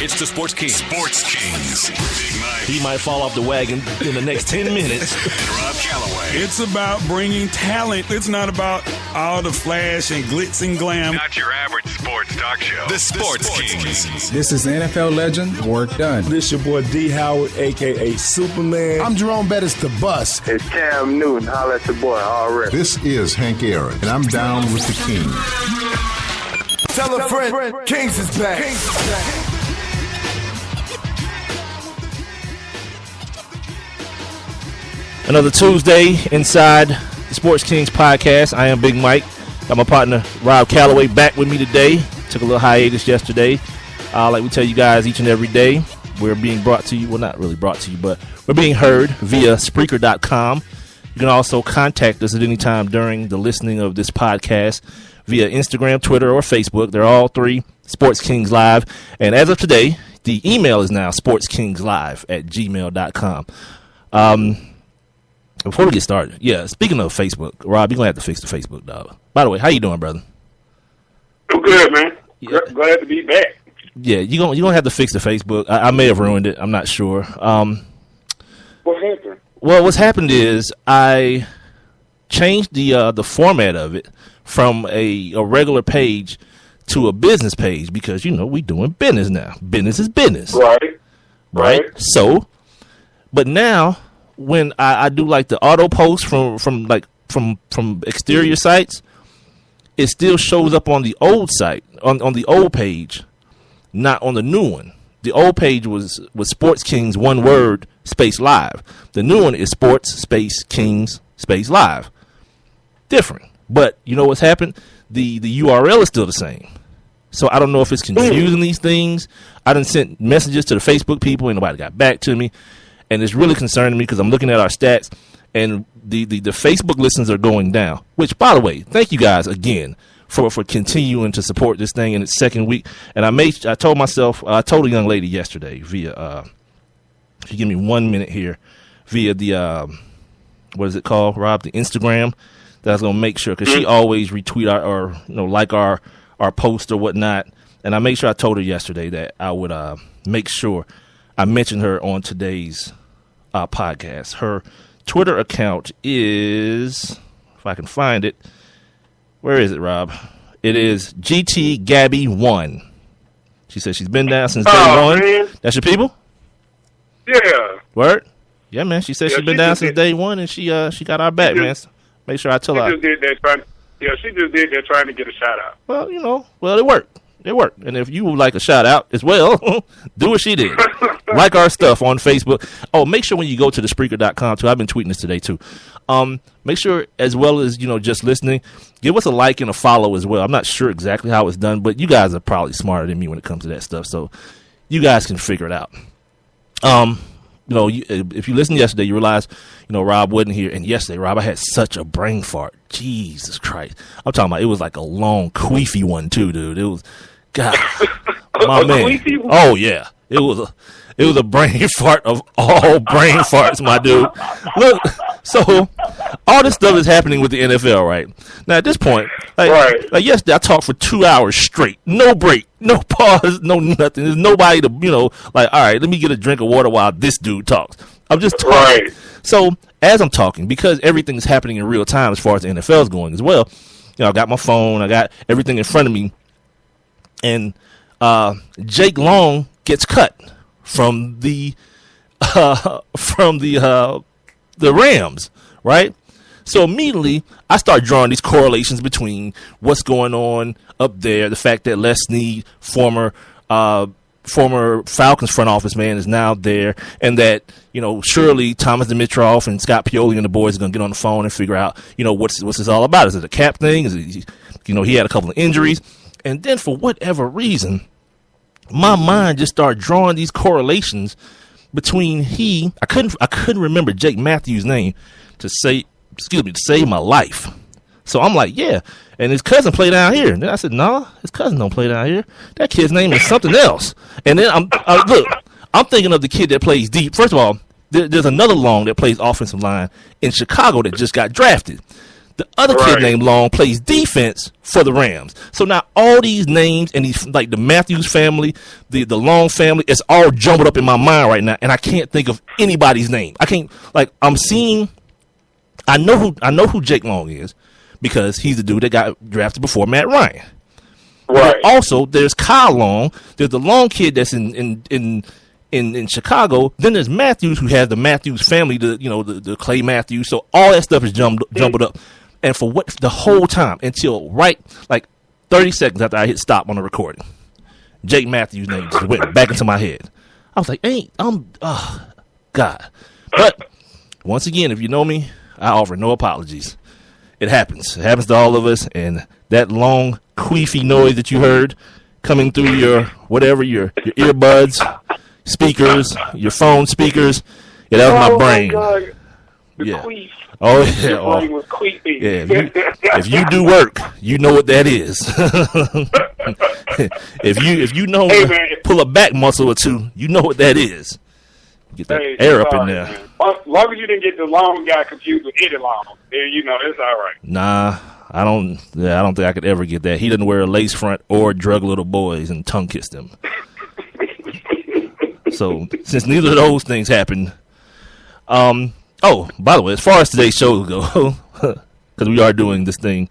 It's the Sports Kings. Sports Kings. Big Mike. He might fall off the wagon in the next 10 minutes. And Rob Calloway. It's about bringing talent. It's not about all the flash and glitz and glam. Not your average sports talk show. The Sports Kings. This is NFL legend, Work Done. This your boy D. Howard, a.k.a. Superman. I'm Jerome Bettis, the bus. It's Cam Newton. Holla at your boy, already. This is Hank Aaron, and I'm down with the King. Tell a friend, Kings is back. Another Tuesday inside the Sports Kings podcast. I am Big Mike. Got my partner Rob Calloway back with me today. Took a little hiatus yesterday. Like we tell you guys each and every day, we're being brought to you. Well, not really brought to you, but we're being heard via Spreaker.com. You can also contact us at any time during the listening of this podcast via Instagram, Twitter, or Facebook. They're all three Sports Kings Live. And as of today, the email is now sportskingslive@gmail.com. Before we get started, speaking of Facebook, Rob, you're going to have to fix the Facebook, dog. By the way, how you doing, brother? I'm good, man. Yeah. Glad to be back. Yeah, you're gonna have to fix the Facebook. I may have ruined it. I'm not sure. What happened? Well, what's happened is I changed the format of it from a regular page to a business page because, we doing business now. Business is business. Right? So, but now when I do like the auto post from exterior sites, it still shows up on the old site, on the old page, not on the new one. The old page was Sports Kings, one word, space live. The new one is Sports space Kings space live. Different. But you know what's happened? The URL is still the same. So I don't know if it's confusing these things. I done sent messages to the Facebook people and nobody got back to me. And it's really concerning me because I'm looking at our stats and the Facebook listens are going down. Which, by the way, thank you guys again for continuing to support this thing in its second week. And I told a young lady yesterday via, if you give me 1 minute here, via the, what is it called, Rob? The Instagram, that I was going to make sure, because she always retweet or like our post or whatnot. And I made sure I told her yesterday that I would make sure I mentioned her on today's podcast. Her Twitter account is, if I can find it, where is it, Rob? It is GT Gabby 1. She says she's been down since day one. Man. That's your people? Yeah. Word? Yeah, man. She says she's been down since day one, and she got our back, man. Make sure I tell her. She just did that trying to get a shout out. Well, it worked. It worked. And if you would like a shout out as well, do what she did. Like our stuff on Facebook. Oh, make sure when you go to the Spreaker.com too. I've been tweeting this today too. Make sure as well as, just listening, give us a like and a follow as well. I'm not sure exactly how it's done, but you guys are probably smarter than me when it comes to that stuff. So you guys can figure it out. If you listened yesterday, you realize, Rob wasn't here. And yesterday, Rob, I had such a brain fart. Jesus Christ. I'm talking about, it was like a long, queefy one too, dude. It was, God, my man. Oh yeah. It was a brain fart of all brain farts, my dude. Look, so all this stuff is happening with the NFL, right? Now at this point, like yesterday, I talked for 2 hours straight, no break, no pause, no nothing. There's nobody to, all right, let me get a drink of water while this dude talks. I'm just talking. Right. So as I'm talking, because everything's happening in real time as far as the NFL is going as well, I got my phone, I got everything in front of me, and Jake Long gets cut from the Rams, right? So immediately I start drawing these correlations between what's going on up there, the fact that Les Snead, former Falcons front office man, is now there, and that surely Thomas Dimitroff and Scott Pioli and the boys are gonna get on the phone and figure out what's this all about. Is it a cap thing? Is it he had a couple of injuries, and then for whatever reason, my mind just started drawing these correlations between I couldn't remember Jake Matthews' name to save my life. So I'm like, yeah, and his cousin played down here. And then I said, nah, his cousin don't play down here. That kid's name is something else. And then I'm thinking of the kid that plays deep. First of all, there's another Long that plays offensive line in Chicago that just got drafted. The other kid named Long plays defense for the Rams. So now all these names and these, like the Matthews family, the Long family, it's all jumbled up in my mind right now, and I can't think of anybody's name. I can't, like, I know who Jake Long is because he's the dude that got drafted before Matt Ryan. Right. But also, there's Kyle Long. There's the Long kid that's in Chicago. Then there's Matthews, who has the Matthews family, the Clay Matthews. So all that stuff is jumbled up. And for what the whole time until right like 30 seconds after I hit stop on the recording, Jake Matthews' name just went back into my head. I was like, God. But once again, if you know me, I offer no apologies. It happens. It happens to all of us. And that long, queefy noise that you heard coming through your earbuds, speakers, your phone speakers, yeah, that was my brain. God. The Yeah. queef. Oh, yeah. Your brain was queefy. Yeah, if you do work, you know what that is. if you know pull a back muscle or two, you know what that is. Get that air up in there. Man. As long as you didn't get the Long guy confused with Eddie Long, then it's all right. Nah, I don't think I could ever get that. He doesn't wear a lace front or drug little boys and tongue kiss them. So since neither of those things happened, oh, by the way, as far as today's show go, because we are doing this thing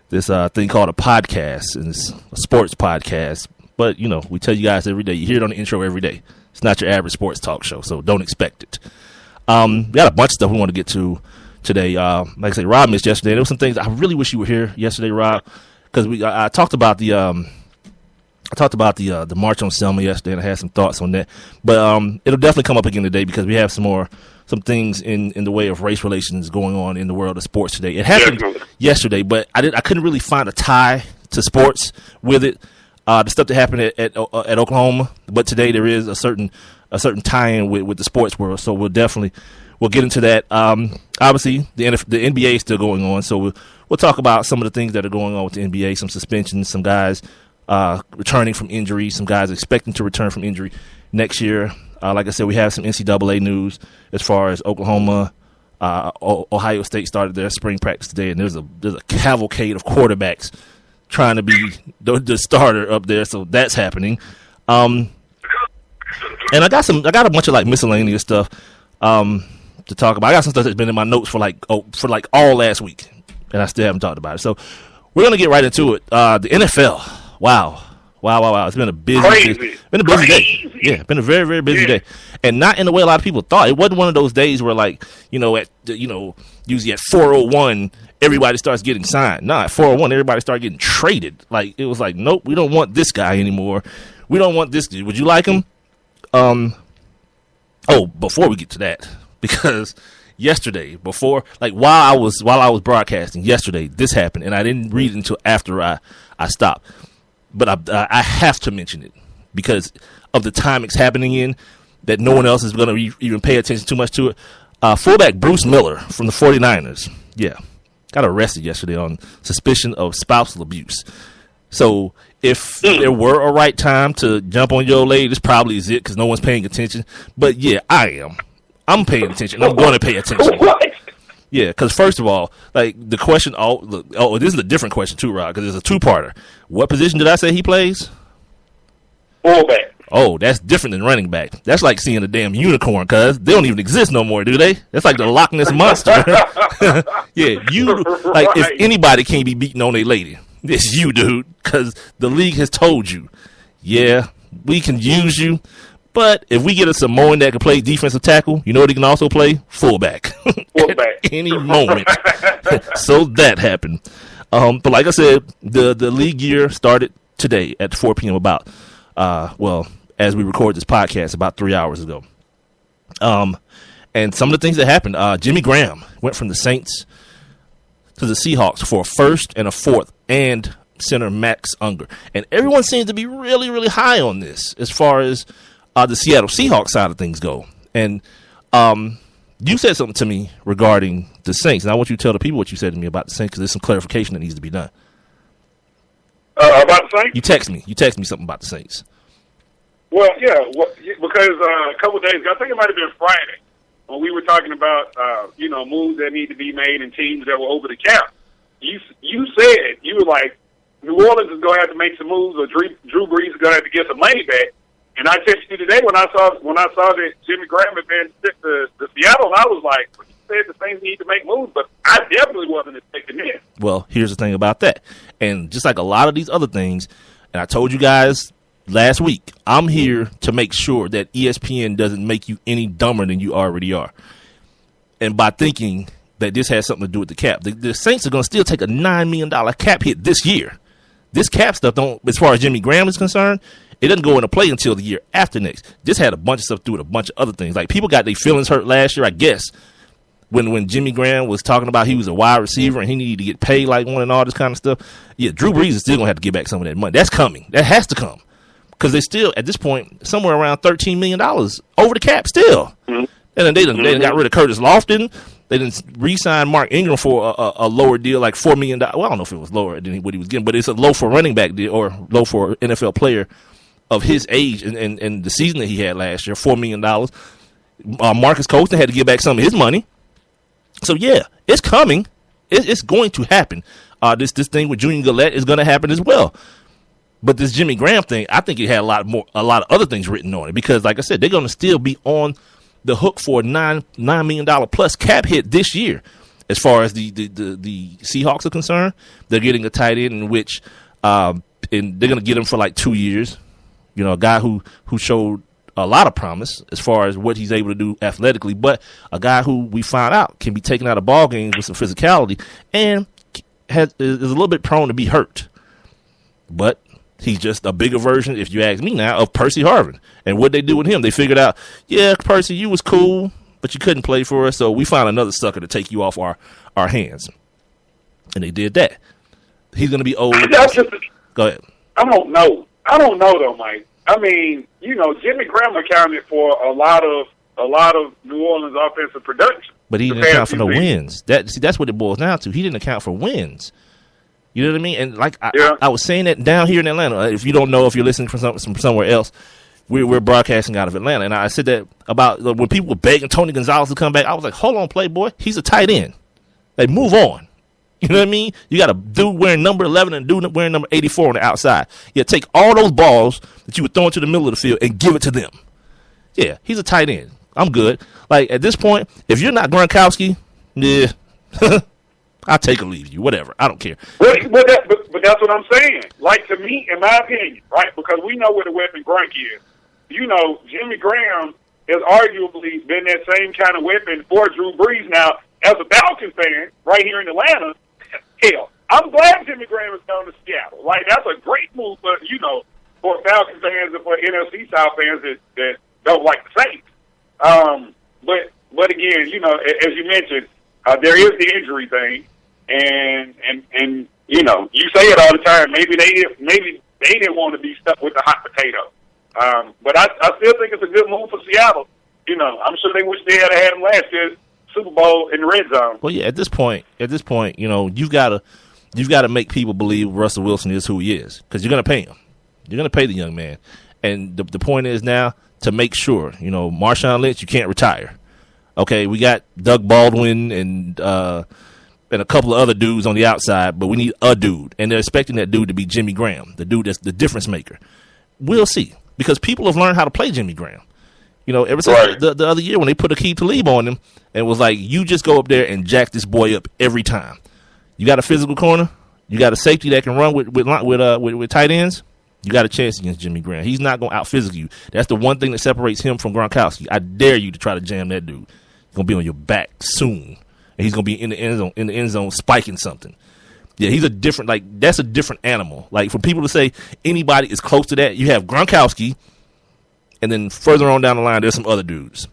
called a podcast, and it's a sports podcast. But we tell you guys every day. You hear it on the intro every day. It's not your average sports talk show, so don't expect it. We got a bunch of stuff we want to get to today. Like I said, Rob missed yesterday. There were some things I really wish you were here yesterday, Rob, because I talked about the March on Selma yesterday, and I had some thoughts on that. But it'll definitely come up again today because we have some things in the way of race relations going on in the world of sports today. It happened yesterday, but I couldn't really find a tie to sports with it. The stuff that happened at Oklahoma, but today there is a certain tie-in with the sports world. So we'll get into that. Obviously, the NBA is still going on, so we'll talk about some of the things that are going on with the NBA. Some suspensions, some guys returning from injury, some guys expecting to return from injury next year. Like I said, we have some NCAA news as far as Oklahoma. Ohio State started their spring practice today, and there's a cavalcade of quarterbacks trying to be the starter up there, so that's happening. And I got a bunch of like miscellaneous stuff to talk about. I got some stuff that's been in my notes for all last week, and I still haven't talked about it. So we're gonna get right into it. The NFL. Wow. It's been a busy day. Yeah, it's been a very, very busy day. And not in the way a lot of people thought. It wasn't one of those days where usually at 4:01 everybody starts getting signed. Nah, at 4:01 everybody started getting traded. Like it was like, nope, we don't want this guy anymore. We don't want this dude. Would you like him? Before we get to that, because yesterday, while I was broadcasting yesterday, this happened, and I didn't read it until after I stopped. But I have to mention it because of the time it's happening in, that no one else is going to even pay attention too much to it. Fullback Bruce Miller from the 49ers, got arrested yesterday on suspicion of spousal abuse. So if there were a right time to jump on your lady, this probably is it because no one's paying attention. But yeah, I am. I'm paying attention. I'm going to pay attention. Yeah, because first of all, like the question, this is a different question too, Rod, because it's a two-parter. What position did I say he plays? Fullback. Oh, that's different than running back. That's like seeing a damn unicorn, cuz they don't even exist no more, do they? That's like the Loch Ness Monster. Yeah, if anybody can't be beating on a lady, it's you, dude, because the league has told you, yeah, we can use you. But if we get a Samoan that can play defensive tackle, you know what he can also play? Fullback. At any moment. So that happened. But like I said, the league year started today at 4 p.m. as we record this podcast about 3 hours ago. And some of the things that happened, Jimmy Graham went from the Saints to the Seahawks for a first and a fourth, and center Max Unger. And everyone seems to be really, really high on this as far as the Seattle Seahawks side of things go. And you said something to me regarding the Saints, and I want you to tell the people what you said to me about the Saints because there's some clarification that needs to be done. About the Saints? You text me something about the Saints. Well, yeah, because a couple of days ago, I think it might have been Friday, when we were talking about, moves that need to be made and teams that were over the cap, you said, you were like, New Orleans is going to have to make some moves, or Drew Brees is going to have to get some money back. And I texted you today when I saw that Jimmy Graham had been sent to Seattle, and I was like, well, you said the Saints need to make moves, but I definitely wasn't expecting this. Well, here's the thing about that. And just like a lot of these other things, and I told you guys last week, I'm here to make sure that ESPN doesn't make you any dumber than you already are. And by thinking that this has something to do with the cap, the Saints are going to still take a $9 million cap hit this year. This cap stuff don't, as far as Jimmy Graham is concerned, it doesn't go into play until the year after next. This had a bunch of stuff to do with a bunch of other things. Like, people got their feelings hurt last year, I guess, when Jimmy Graham was talking about he was a wide receiver and he needed to get paid like one and all this kind of stuff. Yeah, Drew Brees is still going to have to get back some of that money. That's coming. That has to come. Because they still, at this point, somewhere around $13 million over the cap still. Mm-hmm. And then they done got rid of Curtis Lofton. They didn't re-sign Mark Ingram for a lower deal, like $4 million. Well, I don't know if it was lower than what he was getting, but it's a low for running back deal, or low for NFL player of his age and the season that he had last year, $4 million. Marcus Colston had to give back some of his money. So, yeah, it's coming. It's going to happen. This thing with Junior Gillette is going to happen as well. But this Jimmy Graham thing, I think it had a lot of other things written on it, because, like I said, they're going to still be on the hook for a $9 million plus cap hit this year. As far as the Seahawks are concerned, they're getting a tight end in which and they're going to get him for like 2 years. You know, a guy who showed a lot of promise as far as what he's able to do athletically, but a guy who we found out can be taken out of ball games with some physicality and is a little bit prone to be hurt. But he's just a bigger version, if you ask me now, of Percy Harvin. And what they do with him, they figured out, yeah, Percy, you was cool, but you couldn't play for us, so we found another sucker to take you off our hands. And they did that. He's going to be old. Go ahead. I don't know though, Mike. I mean, Jimmy Graham accounted for a lot of New Orleans offensive production. But he didn't account for no wins. That's what it boils down to. He didn't account for wins. You know what I mean? And like I was saying that down here in Atlanta. If you don't know, if you're listening from somewhere else, we're broadcasting out of Atlanta. And I said that about when people were begging Tony Gonzalez to come back. I was like, hold on, Playboy. He's a tight end. Like, move on. You know what I mean? You got a dude wearing number 11 and a dude wearing number 84 on the outside. Yeah, take all those balls that you were throwing to the middle of the field and give it to them. Yeah, he's a tight end. I'm good. Like, at this point, if you're not Gronkowski, yeah, I'll take or leave you, whatever. I don't care. But that's what I'm saying. Like, to me, in my opinion, right, because we know where the weapon Gronk is. Jimmy Graham has arguably been that same kind of weapon for Drew Brees. Now, as a Falcons fan, right here in Atlanta, hell, I'm glad Jimmy Graham is going to Seattle. Like, that's a great move for Falcons fans and for NFC South fans that don't like the Saints. But again, as you mentioned, there is the injury thing, and you say it all the time. Maybe they didn't want to be stuck with the hot potato. But I still think it's a good move for Seattle. I'm sure they wish they had him last year, Super Bowl in the red zone. Well, yeah. At this point, you've got to make people believe Russell Wilson is who he is, because you're going to pay him. You're going to pay the young man, and the point is now to make sure. Marshawn Lynch, you can't retire. Okay, we got Doug Baldwin and a couple of other dudes on the outside, but we need a dude, and they're expecting that dude to be Jimmy Graham, the dude that's the difference maker. We'll see, because people have learned how to play Jimmy Graham. Ever since the other year when they put Aqib Talib on him and was like, you just go up there and jack this boy up every time. You got a physical corner, you got a safety that can run with tight ends. You got a chance against Jimmy Graham. He's not going to out-physical you. That's the one thing that separates him from Gronkowski. I dare you to try to jam that dude. He's going to be on your back soon, and he's going to be in the end zone spiking something. Yeah, he's that's a different animal. Like, for people to say anybody is close to that, you have Gronkowski, and then further on down the line, there's some other dudes.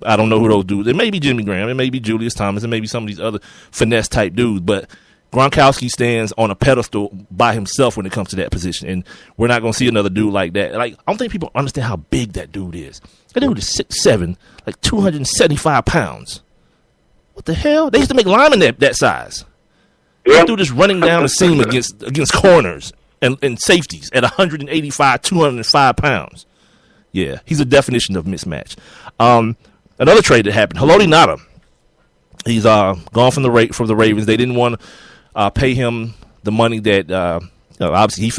I don't know who those dudes. It may be Jimmy Graham. It may be Julius Thomas. It may be some of these other finesse-type dudes. But Gronkowski stands on a pedestal by himself when it comes to that position. And we're not going to see another dude like that. Like, I don't think people understand how big that dude is. That dude is 6'7", like 275 pounds. What the hell? They used to make linemen that size. That dude is running down the seam against corners and safeties at 185, 205 pounds. Yeah, he's a definition of mismatch. another trade that happened. Haloti Ngata. He's gone from the Ravens. They didn't want to pay him the money that obviously he